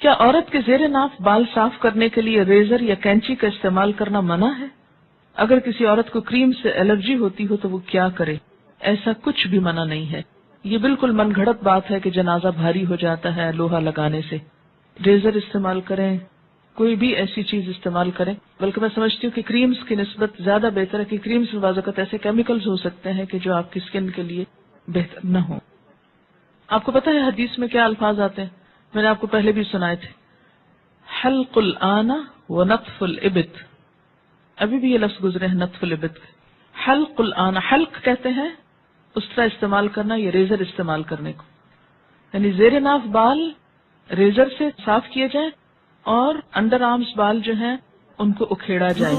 क्या औरत के ज़ेरे नाफ बाल साफ करने के लिए रेजर या कैंची का इस्तेमाल करना मना है? अगर किसी औरत को क्रीम से एलर्जी होती हो तो वो क्या करे? ऐसा कुछ भी मना नहीं है। ये बिल्कुल मनगढ़ंत बात है कि जनाजा भारी हो जाता है लोहा लगाने से। रेजर इस्तेमाल करें, कोई भी ऐसी चीज इस्तेमाल करें। बल्कि मैं समझती हूँ कि क्रीम्स की निस्बत ज्यादा बेहतर है कि क्रीम्स में बाज़ात ऐसे केमिकल्स हो सकते हैं कि जो आपकी स्किन के लिए बेहतर न हो। आपको पता है हदीस में क्या अल्फाज आते हैं? मैंने आपको पहले भी सुनाए थे, हल्कुल आना व नत्फुल इबित। अभी भी ये लफ्ज गुजरे हैं नत्फुल इबित। हल्कुल आना, हल्क कहते हैं उसका इस्तेमाल करना, ये रेजर इस्तेमाल करने को, यानी ज़ेरे नाफ बाल रेजर से साफ किए जाए और अंडर आर्म्स बाल जो हैं उनको उखेड़ा जाए।